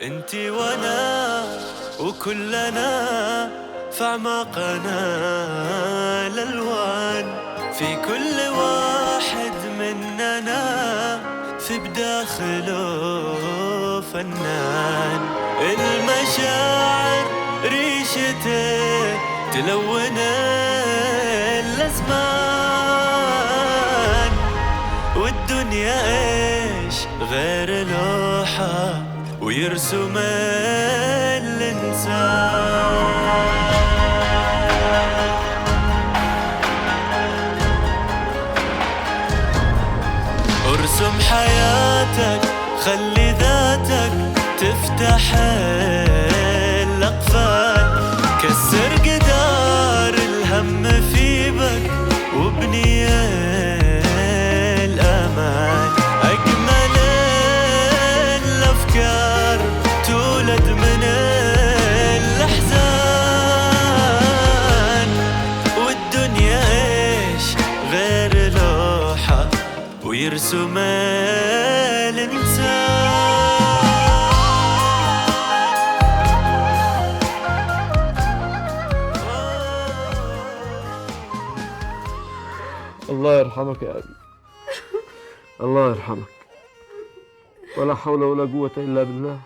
انتي وانا وكلنا في اعماقنا الالوان، في كل واحد مننا في بداخله فنان. المشاعر ريشته تلون الازمان، والدنيا ايش غير لوحة ويرسم الإنسان. ارسم حياتك، خلي ذاتك تفتح الأقفال، كسر جدار الهم في بك وابني الأمان. أجمل الأفكار تولد من الأحزان، والدنيا إيش غير لوحة ويرسم الإنسان. الله يرحمك يا أبي، الله يرحمك. ولا حول ولا قوة إلا بالله،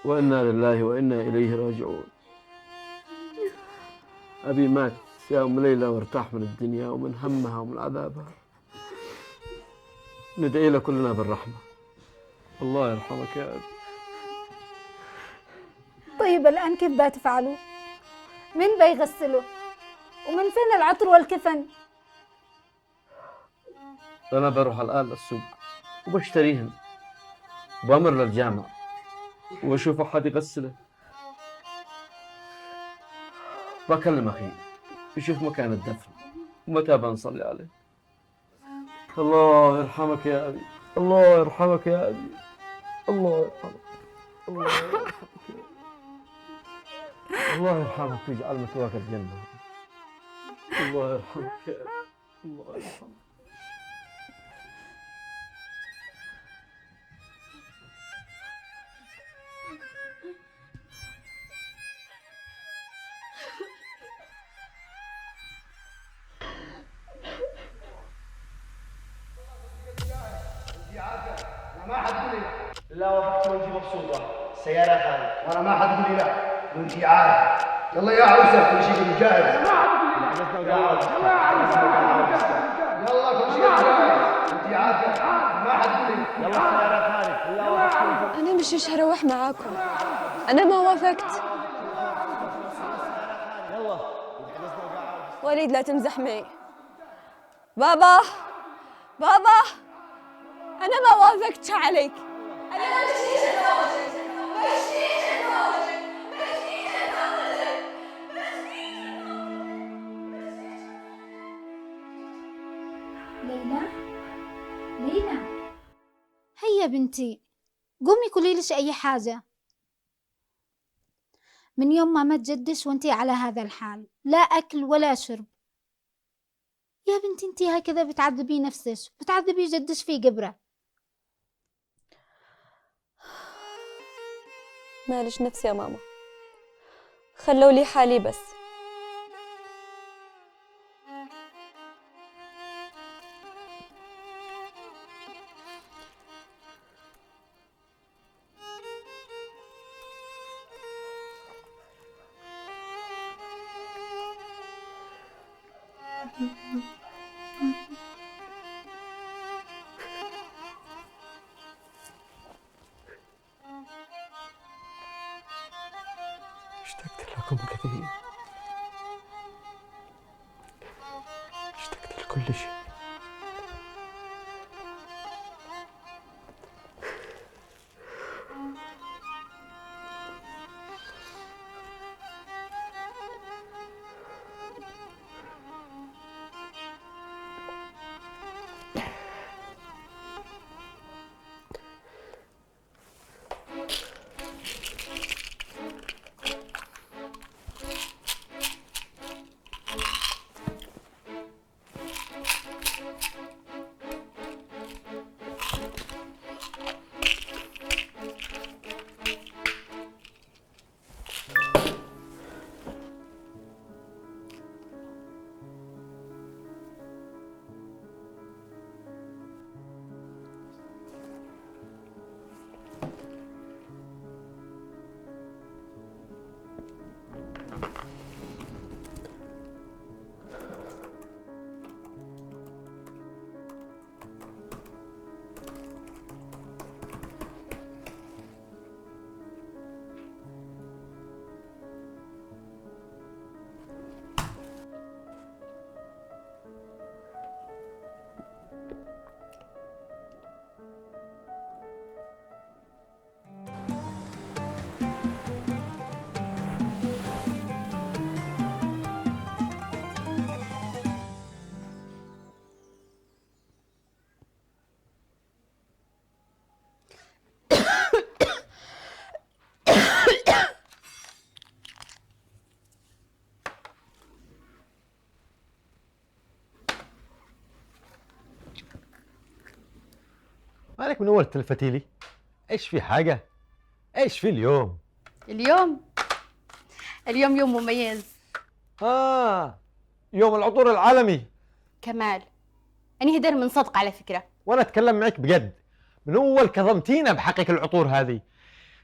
وإنا لله وإنا إليه راجعون. أبي مات يا أم ليلى وارتاح من الدنيا ومن همها ومن عذابها. ندعي له كلنا بالرحمة. الله يرحمك يا أبي. طيب الآن كيف بتفعلوا؟ مين بيغسله؟ ومن فين العطر والكفن؟ أنا بروح الآن للسوق وبشتريهن، وبأمر للجامع وأشوف أحد يغسله. بكلم أخي يشوف مكان الدفن ومتى بنصلي عليه. الله يرحمك يا أبي، الله يرحمك يا أبي، الله يرحمك، الله يرحمك، الله يرحمك ويجعل مثواك الجنة. الله يرحمك يا أبي، الله يرحمك. ما حد يقول لي لا، وافقت وانتي مبسوطة. السيارة خالد، وانا ما حد يقول لي لا وانتي عارفة. يلا يا عروسة كل شيء مجهز. ما حد يقول لي لا. يلا يا عروسة يلا كل شيء مجهز. انتي عارفة ما حد يقول لي يلا السيارة خالد. أنا مش هروح معاكم، أنا ما وافقت. وليد لا تمزح معي. بابا بابا، أنا ما وافقتش عليك. أنا ما بشتيش أتزوجك، بشتيش أتزوجك، بشتيش أتزوجك، ليلى، ليلى، هيا بنتي قومي كلي ليش أي حاجة. من يوم ما مات جدش وانتي على هذا الحال، لا أكل ولا شرب. يا بنتي انتي هكذا بتعذبي نفسك بتعذبي جدش في قبره. مالش نفسي يا ماما، خلوا لي حالي بس. اشتقت لكم كثير، اشتقت لكل شيء. مالك من اول تلفتي لي؟ ايش في حاجه؟ ايش في اليوم؟ اليوم يوم مميز. يوم العطور العالمي. كمال، أنا هدر من صدق على فكرة. وانا اتكلم معك بجد، من اول كظمتينا بحقك العطور هذه،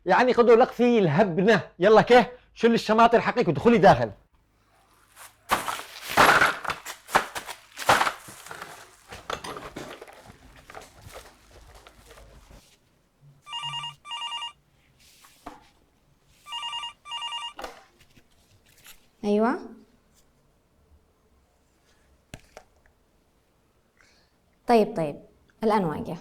يعني قدوا لقفي الهبنه. يلا كيه شل الشماطر حقك ودخلي داخل. أيوة. طيب الآن واقع.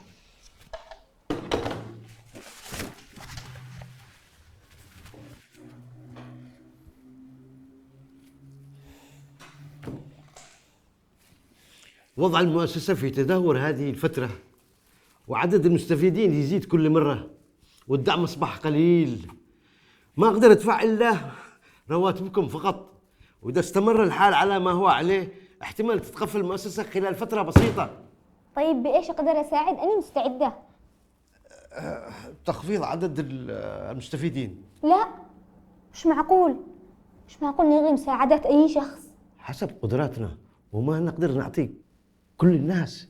وضع المؤسسة في تدهور هذه الفترة، وعدد المستفيدين يزيد كل مرة، والدعم أصبح قليل. ما أقدر أدفع إلا رواتبكم فقط، وإذا استمر الحال على ما هو عليه احتمال تتقفل المؤسسة خلال فترة بسيطة. طيب بإيش أقدر أساعد؟ أنا مستعدة. تخفيض عدد المستفيدين. لا، مش معقول نلغي مساعدة أي شخص. حسب قدراتنا، وما نقدر نعطي كل الناس.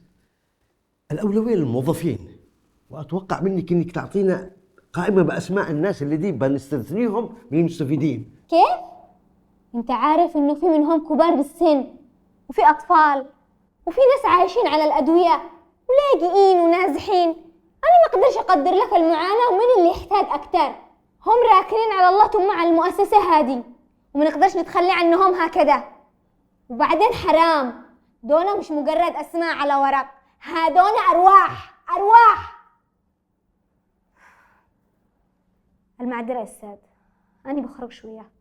الأولوية للموظفين، وأتوقع منك إنك تعطينا قائمة بأسماء الناس اللي بنستثنيهم من المستفيدين. كيف؟ أنت عارف إنه في منهم كبار بالسن، وفي أطفال، وفي ناس عايشين على الأدوية ولاجئين ونازحين. أنا ما أقدرش أقدر لك المعاناة ومن اللي يحتاج أكتر. هم راكنين على الله ثم على المؤسسة هذه، وما نقدرش نتخلى عنهم هكذا. وبعدين حرام، دول مش مجرد أسماء على ورق، هادون أرواح. المعذرة يا أستاذ، أنا بخرج شوية.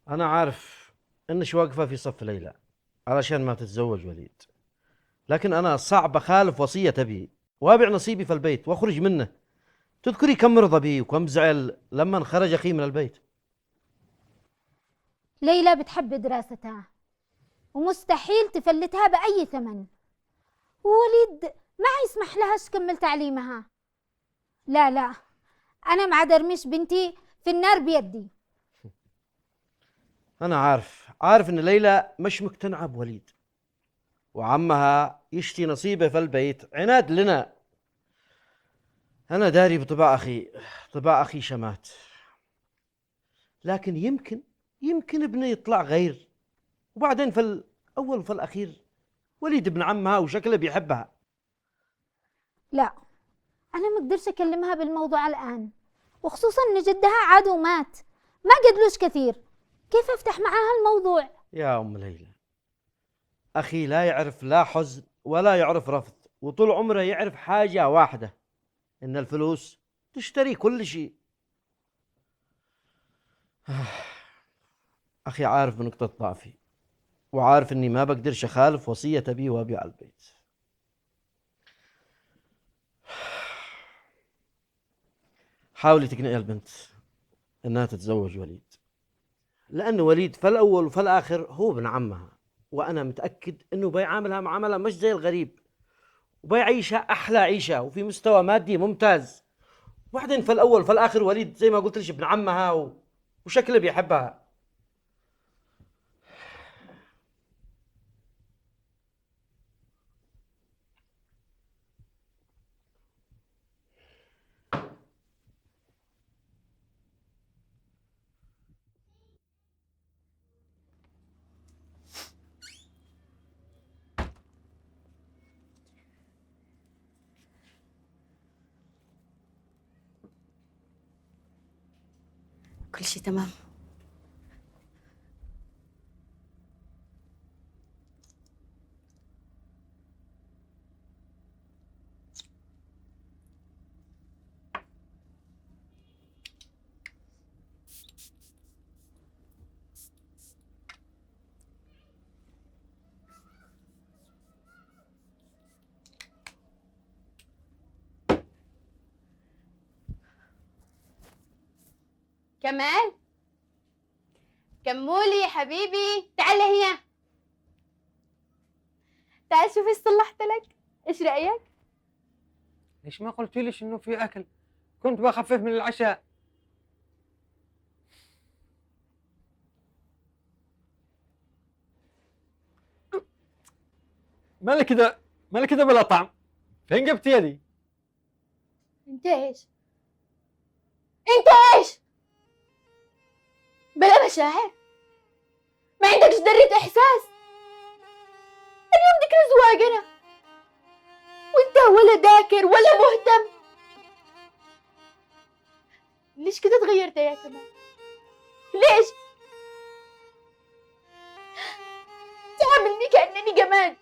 أنا عارف إنش واقفة في صف ليلى علشان ما تتزوج وليد، لكن أنا صعب أخالف وصية أبي وأبيع نصيبي في البيت وأخرج منه. تذكري كم رضى بي وكم زعل لما خرج أخي من البيت. ليلى بتحب دراستها ومستحيل تفلتها بأي ثمن، ووليد ما يسمح لهاش تكمل تعليمها. لا أنا مع درميش بنتي في النار بيدي. أنا عارف إن ليلى مش مقتنعة بوليد، وعمها يشتي نصيبه في البيت عناد لنا. أنا داري طباع أخي شمات، لكن يمكن ابني يطلع غير. وبعدين في الأول وفي الأخير وليد ابن عمها وشكله بيحبها. لا، أنا ما أقدرش أكلمها بالموضوع الآن، وخصوصا إن جدها عاد ومات ما قدلوش كثير. كيف أفتح معاها الموضوع؟ يا أم ليلى، أخي لا يعرف لا حزن ولا يعرف رفض، وطول عمره يعرف حاجة واحدة، إن الفلوس تشتري كل شيء. أخي عارف بنقطة ضعفي، وعارف إني ما بقدرش أخالف وصية أبي وأبي على البيت. حاولي تقنعي البنت إنها تتزوج وليد، لأن وليد في الأول وفي الآخر هو ابن عمها، وأنا متأكد إنه بيعاملها معاملة مش زي الغريب، وبيعيشها أحلى عيشة وفي مستوى مادي ممتاز. وبعدين في الأول وفي الآخر وليد زي ما قلت لك ابن عمها وشكله بيحبها. كل شيء تمام. كمال، كمولي يا حبيبي، تعال هنا. تعال شوف ايش صلحت لك، ايش رأيك؟ ليش ما قلت ليش انه في اكل؟ كنت بخفف من العشاء. مالك كده بلا طعم؟ فين جبت يدي؟ انت ايش؟ انت ايش؟ بلا مشاعر؟ ما عندكش ذرة احساس؟ اليوم ذكرى زواجنا وانت ولا ذاكر ولا مهتم. ليش كده تغيرت يا كمان؟ ليش؟ تعاملني كأنني جماد.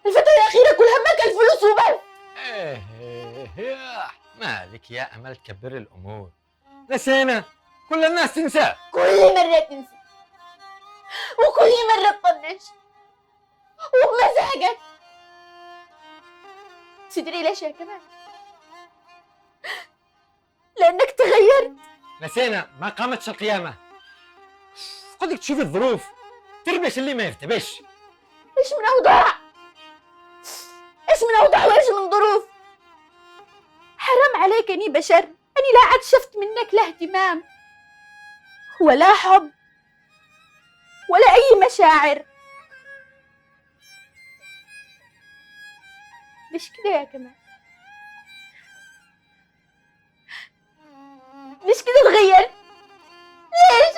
الفترة الأخيرة كل همك الفلوس وبس. ايه مالك يا امل تكبر الامور؟ نسينا، كل الناس تنسى. كل مرة تنسى وكل مرة تطنش وبمزاجك. تدري ليش يا كمان؟ لأنك تغيرت. نسينا، ما قامتش القيامة. قدك تشوف الظروف، تربش اللي ما يرتبش. ايش من أوضاع؟ ايش من أوضاع وايش من ظروف؟ حرام عليك اني بشر، اني لا عاد شفت منك لا اهتمام ولا حب ولا أي مشاعر. ليش كده يا كمان؟ ليش كده تغيرت؟ ليش؟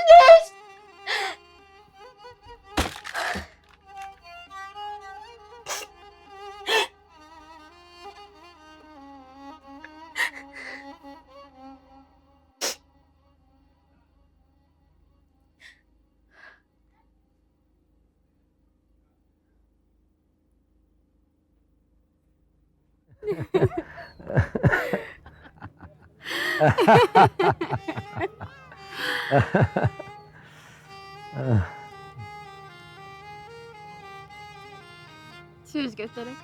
شو ايش قلت لك؟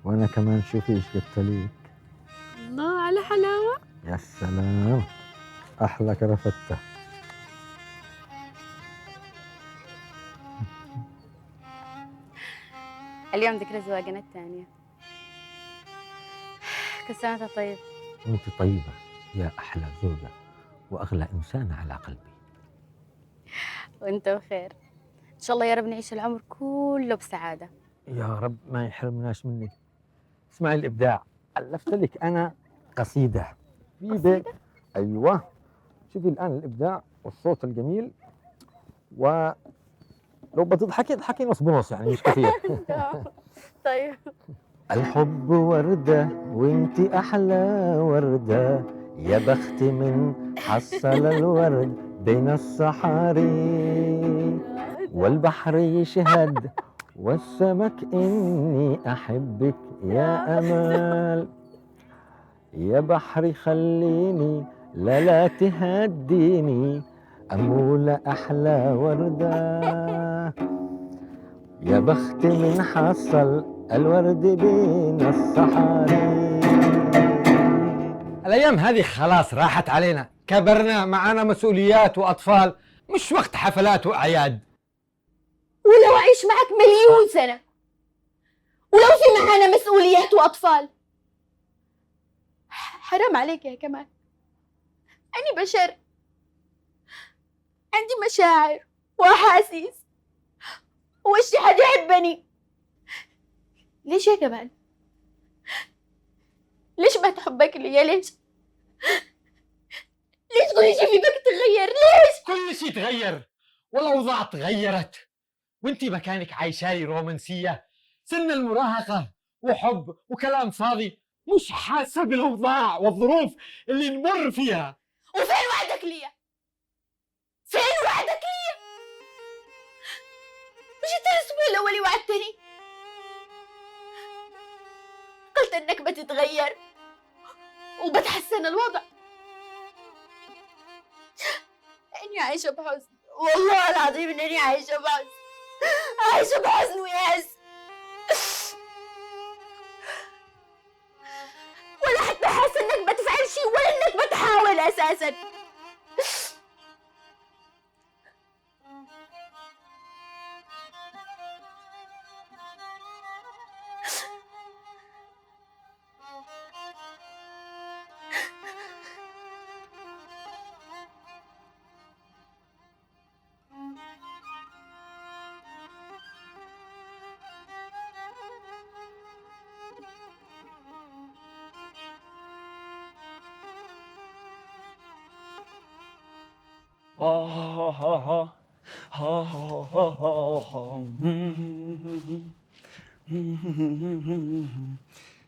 وانا كمان شوفي ايش قلت لك. الله على حلاوة. يا سلام، احلى كرفتة. اليوم ذكرى زواجنا الثانية. كل سنة وانت طيب. انت طيبة يا احلى زوجة واغلى انسان على قلبي. وانت بخير ان شاء الله يا رب، نعيش العمر كله بسعادة يا رب ما يحرمناش منك. اسمعي الابداع، الفت لك انا قصيدة في بيت. ايوه شوفي الان الابداع والصوت الجميل، ولو بتضحكي اضحكي نص بنص يعني مش كثير. طيب. الحب وردة وانتي أحلى وردة، يا بخت من حصل الورد بين الصحاري، والبحر يشهد والسمك إني أحبك يا أمال. يا بحر خليني لا تهديني، أمولة أحلى وردة، يا بخت من حصل الورد بين الصحاري. الأيام هذه خلاص راحت علينا، كبرنا، معنا مسؤوليات وأطفال، مش وقت حفلات وأعياد. ولو أعيش معك مليون سنة ولو في معنا مسؤوليات وأطفال، حرام عليك يا كمال. أنا بشر، عندي مشاعر وأحاسيس وش حد يحبني. ليش يا كمال؟ ليش ما تحبك ليا؟ ليش كل شيء فيك تغير؟ ليش؟ كل شيء تغير والأوضاع تغيرت، وانتي مكانك عايشالي رومانسية، سن المراهقة وحب وكلام فاضي، مش حاسة بالأوضاع والظروف اللي نمر فيها. وفين وعدك وعدك لي؟ فين وعدك لي؟ مش انت الاسبوع الاولي وعدتني قلت انك بتتغير وبتحسن الوضع. اني عايشه بحزن، والله العظيم انني عايشه بحزن، عايشه بحزن ويأس، ولا حتى حاسه انك بتفعل شيء ولا انك بتحاول اساسا.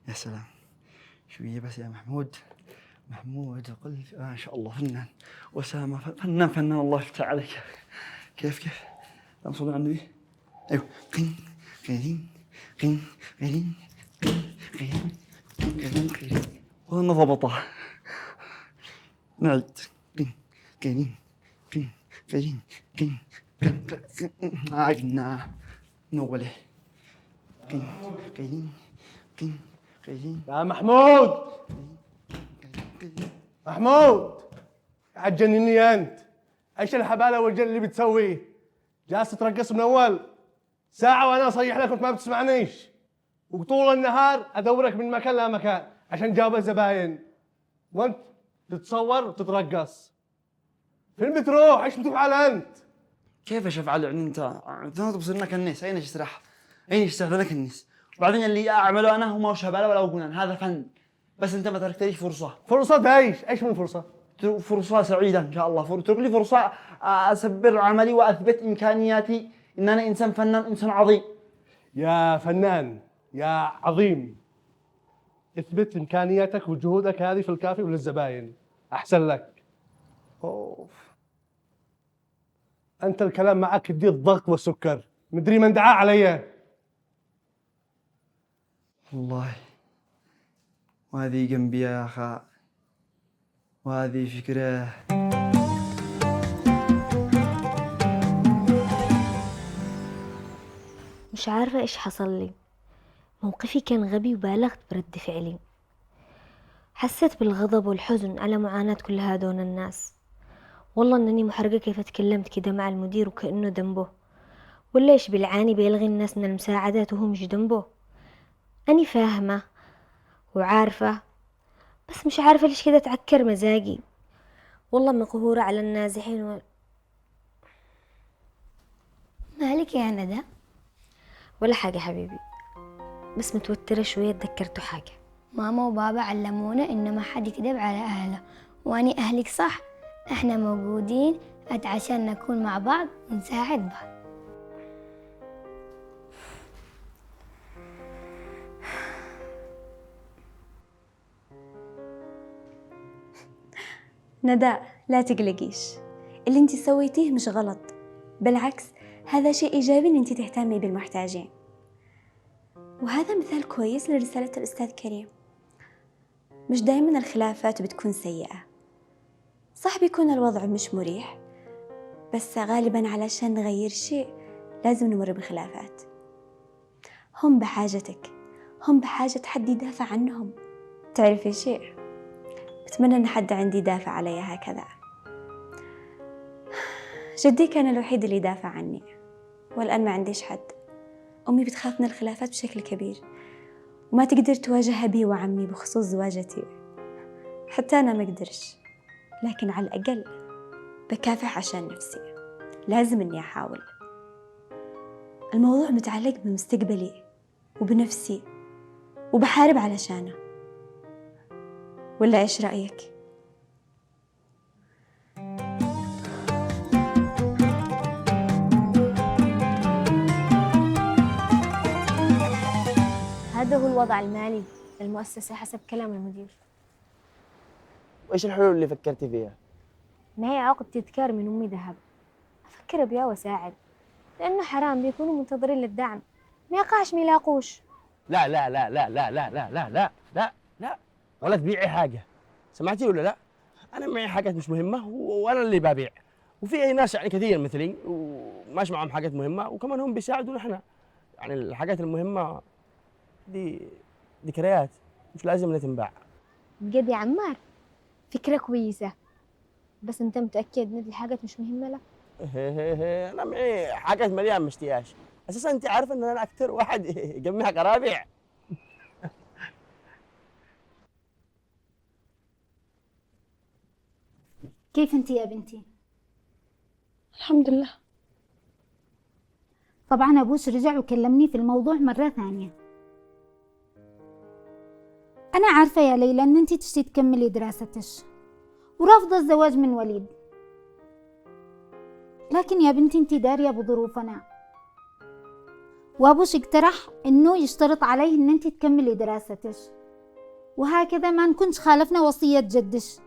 يا سلام، شوية بس يا محمود. محمود قل ما شاء الله فنان. وسامة فنان فنان، الله يفتح عليك. كيف اللهم صل على النبي. ايوه، قين قين قين قين قين قين قين والله ضبطها. نعيد. قين قين قين قين قين قين عقنا نوله. قين قين قين قين. يا محمود، محمود قاعد تجنني انت. ايش الحباله والجن اللي بتسويه؟ جالس ترقص من اول ساعه وانا اصيح لك وانت ما بتسمعنيش، وطول النهار ادورك من مكان لمكان عشان جاب الزباين، وانت تتصور وتترقص. فين بتروح؟ ايش بتفعل انت؟ كيف يا شيف علي؟ يعني انت بصرنا الناس اين يسرح؟ اين يستخدمك الناس؟ وبعدين اللي اعمله انا هو ما هو شباله ولا وجنان، هذا فن. بس انت ما تركتليش فرصه. فرصه ايش؟ ايش من فرصه؟ فرصه سعيده ان شاء الله. اترك لي فرصه اسبر عملي واثبت امكانياتي ان انا انسان فنان، انسان عظيم. يا فنان يا عظيم، اثبت امكانياتك وجهودك هذه في الكافي وللزباين. احسن لك. اوف، انت الكلام معك يدي الضغط والسكر، مدري من دعا علي. والله وهذه جنبي يا اخا، وهذه فكره. مش عارفة إيش حصل لي. موقفي كان غبي وبالغت برد فعلي. حسيت بالغضب والحزن على معاناة كل هذول الناس. والله أنني محرجة كيف تكلمت كده مع المدير وكأنه ذنبه، ولا إيش بالعاني بيلغي الناس من المساعدات وهو مش ذنبه. أني فاهمة وعارفة، بس مش عارفة ليش كده تعكر مزاجي. والله مقهورة على النازحين مالك يا ندى؟ ولا حاجة حبيبي، بس متوترة شوية. تذكرتوا حاجة؟ ماما وبابا علمونا إنه ما حد يكذب على أهله، وأني أهلك صح. إحنا موجودين عشان نكون مع بعض ونساعد بعض. ندى لا تقلقيش، اللي انت سويتيه مش غلط، بالعكس هذا شيء إيجابي إن انت تهتمي بالمحتاجين. وهذا مثال كويس لرسالة الأستاذ كريم. مش دايما الخلافات بتكون سيئة، صح بيكون الوضع مش مريح، بس غالبا علشان نغير شيء لازم نمر بخلافات. هم بحاجتك، هم بحاجة حد يدافع عنهم. تعرفي شيء؟ بتمنى أن حد عندي يدافع علي هكذا. جدي كان الوحيد اللي يدافع عني، والآن ما عنديش حد. أمي بتخاف من الخلافات بشكل كبير، وما تقدر تواجه أبي وعمي بخصوص زواجتي. حتى أنا ما أقدرش، لكن على الأقل بكافح عشان نفسي. لازم إني أحاول. الموضوع متعلق بمستقبلي وبنفسي، وبحارب علشانه. ولا إيش رأيك؟ هذا هو الوضع المالي للمؤسسة حسب كلام المدير. وإيش الحلول اللي فكرتي فيها؟ معي عقد تذكار من أمي ذهب، أفكر بيها وأساعد، لأنه حرام بيكونوا منتظرين للدعم، ما يقعش ما يلاقوش. لا لا لا لا لا لا لا لا لا لا لا، ولا تبيعي حاجة، سمعتي ولا لا؟ أنا معي حاجات مش مهمة وأنا اللي ببيع، وفي أي ناس يعني كثير مثلي وماشي معهم حاجات مهمة وكمان هم بيساعدونا إحنا. يعني الحاجات المهمة دي ذكريات مش لازم إنها تنباع. بجد يا عمار فكرة كويسة، بس أنت متأكد إن دي الحاجات مش مهمة لك؟ أنا معي حاجات مليان ما اشتياش، أساسا أنت عارفة إن أنا أكثر واحد يجمع قرابيع. كيف انت يا بنتي؟ الحمد لله. طبعا ابوش رجع وكلمني في الموضوع مرة ثانية. انا عارفة يا ليلى ان انت تشتي تكملي دراستك ورافضة الزواج من وليد، لكن يا بنتي انت دارية بظروفنا، وابوش اقترح انه يشترط عليه ان انت تكملي دراستك، وهكذا ما نكونش خالفنا وصية جدش،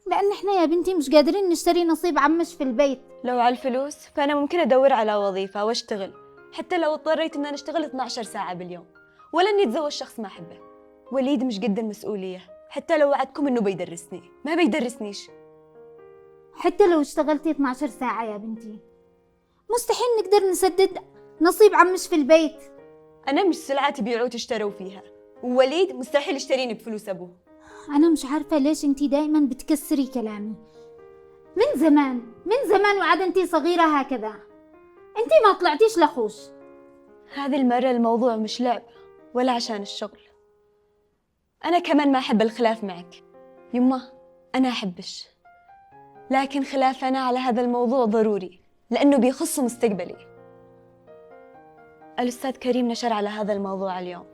لأن إحنا يا بنتي مش قادرين نشتري نصيب عمش في البيت. لو على الفلوس فأنا ممكن أدور على وظيفة وأشتغل، حتى لو اضطريت إن أنا أشتغل 12 ساعة باليوم، ولا إني أتزوج شخص ما أحبه. وليد مش قد المسؤولية، حتى لو وعدكم إنه بيدرسني ما بيدرسنيش. حتى لو اشتغلتي 12 ساعة يا بنتي مستحيل نقدر نسدد نصيب عمش في البيت. أنا مش سلعة تبيعوا وتشتروا فيها، ووليد مستحيل يشتريني بفلوس أبوه. أنا مش عارفة ليش أنتي دائما بتكسري كلامي. من زمان وعد أنتي صغيرة هكذا، أنتي ما طلعتيش لخوش. هذه المرة الموضوع مش لعب ولا عشان الشغل. أنا كمان ما أحب الخلاف معك يمه، أنا أحبش، لكن خلافنا على هذا الموضوع ضروري لأنه بيخص مستقبلي. الأستاذ كريم نشر على هذا الموضوع اليوم،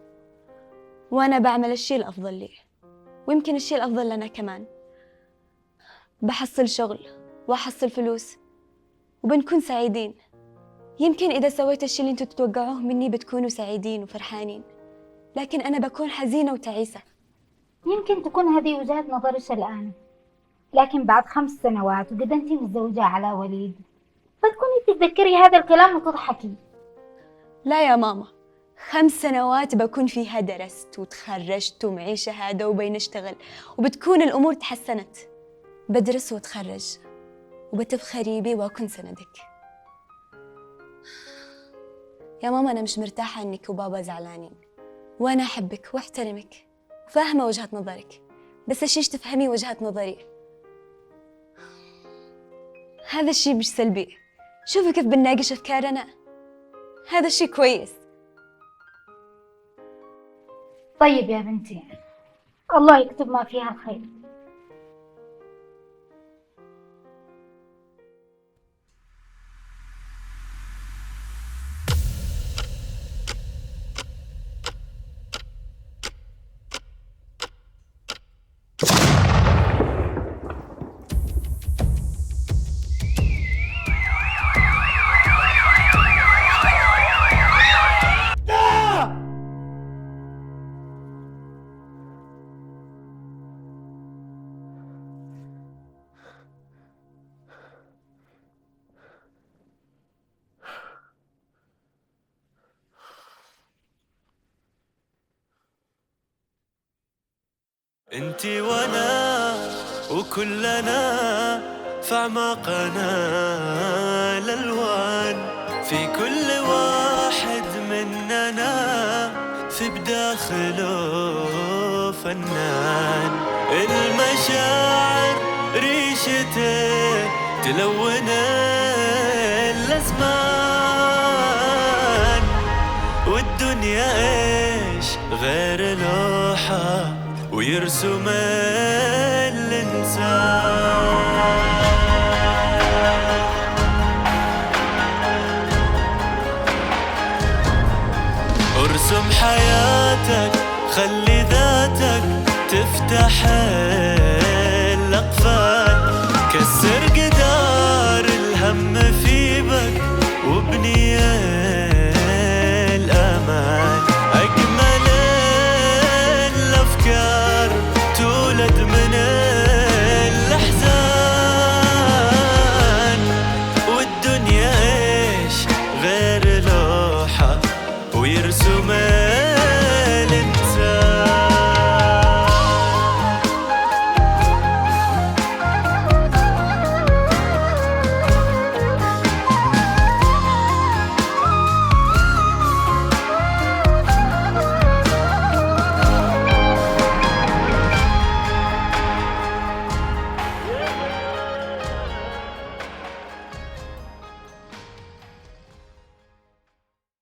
وأنا بعمل الشيء الأفضل لي، ويمكن الشيء الأفضل لنا كمان. بحصل شغل وأحصل فلوس وبنكون سعيدين. يمكن إذا سويت الشيء اللي انتوا تتوقعوه مني بتكونوا سعيدين وفرحانين، لكن أنا بكون حزينة وتعيسة. يمكن تكون هذه وجهة نظرك الآن، لكن بعد 5 سنوات وقد أنتي متزوجة على وليد بتكوني تتذكري هذا الكلام وتضحكي. لا يا ماما، 5 سنوات بكون فيها درست وتخرجت ومعي شهادة وبنشتغل وبتكون الأمور تحسنت. بدرس واتخرج وبتفخري بي وأكون سندك. يا ماما أنا مش مرتاحة إنك وبابا زعلانين، وأنا أحبك وأحترمك وفاهمة وجهة نظرك، بس الشيش تفهمي وجهة نظري. هذا الشيء مش سلبي، شوفي كيف بنناقش أفكارنا، هذا الشيء كويس. طيب يا بنتي، الله يكتب ما فيها الخير. انتي وانا وكلنا في اعماقنا الالوان، في كل واحد مننا في بداخله فنان. المشاعر ريشته تلون الازمان، والدنيا ايش غير لوحة ويرسم الإنسان. ارسم حياتك، خلي ذاتك تفتح الأقفال، كسر جدار الهم في بك